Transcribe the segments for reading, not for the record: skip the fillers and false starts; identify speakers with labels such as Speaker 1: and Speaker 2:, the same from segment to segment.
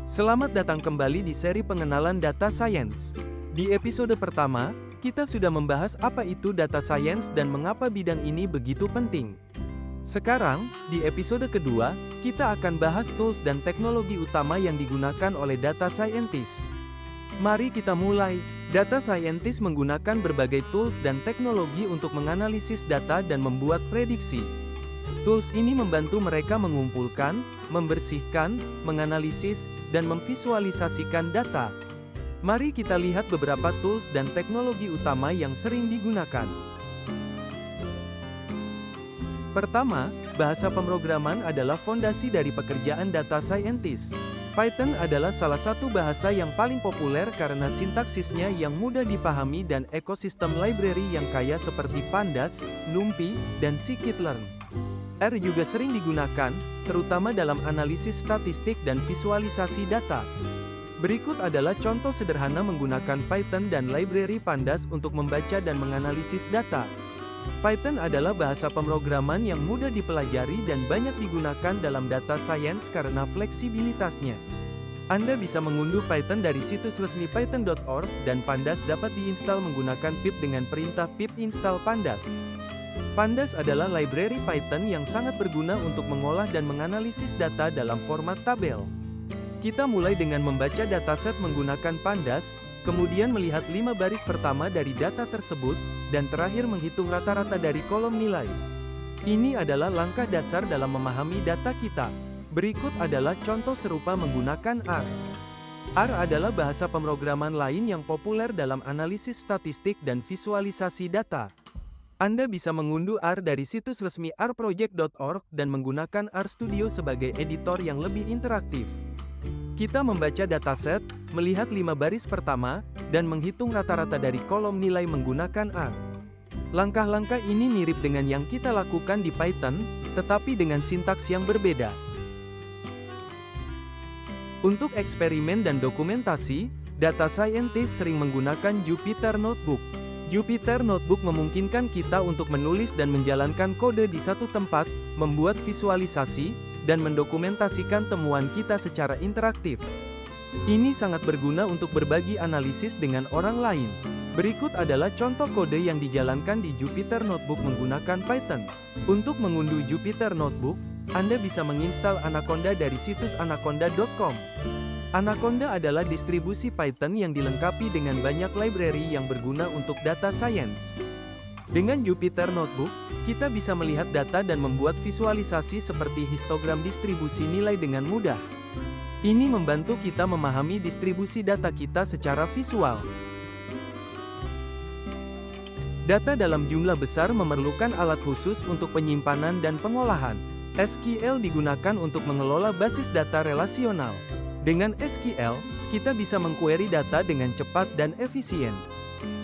Speaker 1: Selamat datang kembali di seri pengenalan data science. Di episode pertama, kita sudah membahas apa itu data science dan mengapa bidang ini begitu penting. Sekarang, di episode kedua, kita akan bahas tools dan teknologi utama yang digunakan oleh data scientist. Mari kita mulai. Data scientist menggunakan berbagai tools dan teknologi untuk menganalisis data dan membuat prediksi. Tools ini membantu mereka mengumpulkan, membersihkan, menganalisis, dan memvisualisasikan data. Mari kita lihat beberapa tools dan teknologi utama yang sering digunakan. Pertama, bahasa pemrograman adalah fondasi dari pekerjaan data scientist. Python adalah salah satu bahasa yang paling populer karena sintaksisnya yang mudah dipahami dan ekosistem library yang kaya seperti Pandas, NumPy, dan Scikit-learn. R juga sering digunakan, terutama dalam analisis statistik dan visualisasi data. Berikut adalah contoh sederhana menggunakan Python dan library Pandas untuk membaca dan menganalisis data. Python adalah bahasa pemrograman yang mudah dipelajari dan banyak digunakan dalam data science karena fleksibilitasnya. Anda bisa mengunduh Python dari situs resmi python.org dan Pandas dapat diinstal menggunakan pip dengan perintah pip install pandas. Pandas adalah library Python yang sangat berguna untuk mengolah dan menganalisis data dalam format tabel. Kita mulai dengan membaca dataset menggunakan Pandas, kemudian melihat 5 baris pertama dari data tersebut, dan terakhir menghitung rata-rata dari kolom nilai. Ini adalah langkah dasar dalam memahami data kita. Berikut adalah contoh serupa menggunakan R. R adalah bahasa pemrograman lain yang populer dalam analisis statistik dan visualisasi data. Anda bisa mengunduh R dari situs resmi rproject.org dan menggunakan RStudio sebagai editor yang lebih interaktif. Kita membaca dataset, melihat 5 baris pertama, dan menghitung rata-rata dari kolom nilai menggunakan R. Langkah-langkah ini mirip dengan yang kita lakukan di Python, tetapi dengan sintaks yang berbeda. Untuk eksperimen dan dokumentasi, data scientist sering menggunakan Jupyter Notebook. Jupyter Notebook memungkinkan kita untuk menulis dan menjalankan kode di satu tempat, membuat visualisasi, dan mendokumentasikan temuan kita secara interaktif. Ini sangat berguna untuk berbagi analisis dengan orang lain. Berikut adalah contoh kode yang dijalankan di Jupyter Notebook menggunakan Python. Untuk mengunduh Jupyter Notebook, Anda bisa menginstal Anaconda dari situs anaconda.com. Anaconda adalah distribusi Python yang dilengkapi dengan banyak library yang berguna untuk data science. Dengan Jupyter Notebook, kita bisa melihat data dan membuat visualisasi seperti histogram distribusi nilai dengan mudah. Ini membantu kita memahami distribusi data kita secara visual. Data dalam jumlah besar memerlukan alat khusus untuk penyimpanan dan pengolahan. SQL digunakan untuk mengelola basis data relasional. Dengan SQL, kita bisa mengquery data dengan cepat dan efisien.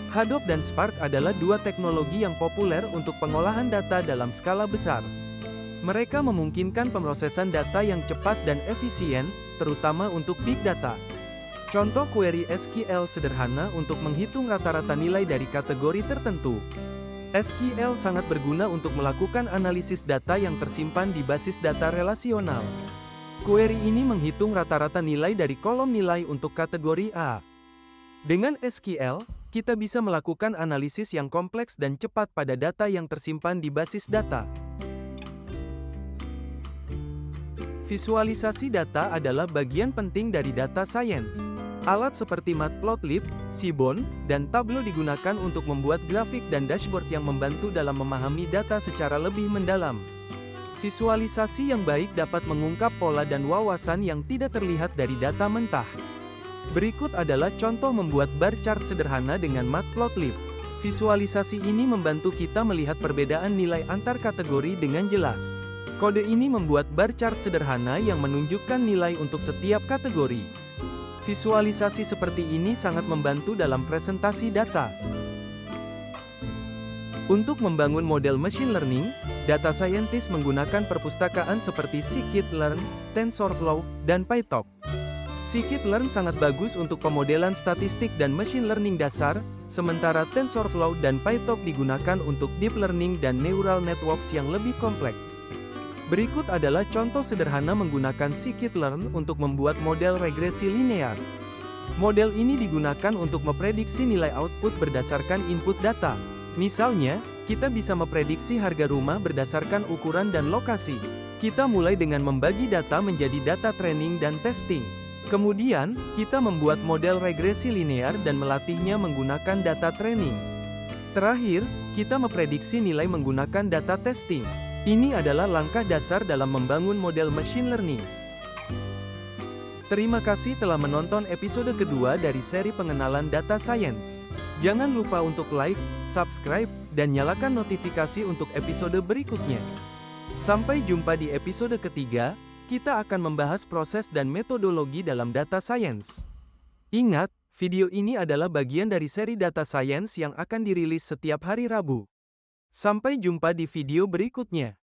Speaker 1: Hadoop dan Spark adalah dua teknologi yang populer untuk pengolahan data dalam skala besar. Mereka memungkinkan pemrosesan data yang cepat dan efisien, terutama untuk big data. Contoh query SQL sederhana untuk menghitung rata-rata nilai dari kategori tertentu. SQL sangat berguna untuk melakukan analisis data yang tersimpan di basis data relasional. Query ini menghitung rata-rata nilai dari kolom nilai untuk kategori A. Dengan SQL, kita bisa melakukan analisis yang kompleks dan cepat pada data yang tersimpan di basis data. Visualisasi data adalah bagian penting dari data science. Alat seperti Matplotlib, Seaborn, dan Tableau digunakan untuk membuat grafik dan dashboard yang membantu dalam memahami data secara lebih mendalam. Visualisasi yang baik dapat mengungkap pola dan wawasan yang tidak terlihat dari data mentah. Berikut adalah contoh membuat bar chart sederhana dengan Matplotlib. Visualisasi ini membantu kita melihat perbedaan nilai antar kategori dengan jelas. Kode ini membuat bar chart sederhana yang menunjukkan nilai untuk setiap kategori. Visualisasi seperti ini sangat membantu dalam presentasi data. Untuk membangun model machine learning, data scientist menggunakan perpustakaan seperti Scikit-learn, TensorFlow, dan PyTorch. Scikit-learn sangat bagus untuk pemodelan statistik dan machine learning dasar, sementara TensorFlow dan PyTorch digunakan untuk deep learning dan neural networks yang lebih kompleks. Berikut adalah contoh sederhana menggunakan scikit-learn untuk membuat model regresi linear. Model ini digunakan untuk memprediksi nilai output berdasarkan input data. Misalnya, kita bisa memprediksi harga rumah berdasarkan ukuran dan lokasi. Kita mulai dengan membagi data menjadi data training dan testing. Kemudian, kita membuat model regresi linear dan melatihnya menggunakan data training. Terakhir, kita memprediksi nilai menggunakan data testing. Ini adalah langkah dasar dalam membangun model machine learning. Terima kasih telah menonton episode kedua dari seri pengenalan data science. Jangan lupa untuk like, subscribe, dan nyalakan notifikasi untuk episode berikutnya. Sampai jumpa di episode ketiga, kita akan membahas proses dan metodologi dalam data science. Ingat, video ini adalah bagian dari seri data science yang akan dirilis setiap hari Rabu. Sampai jumpa di video berikutnya.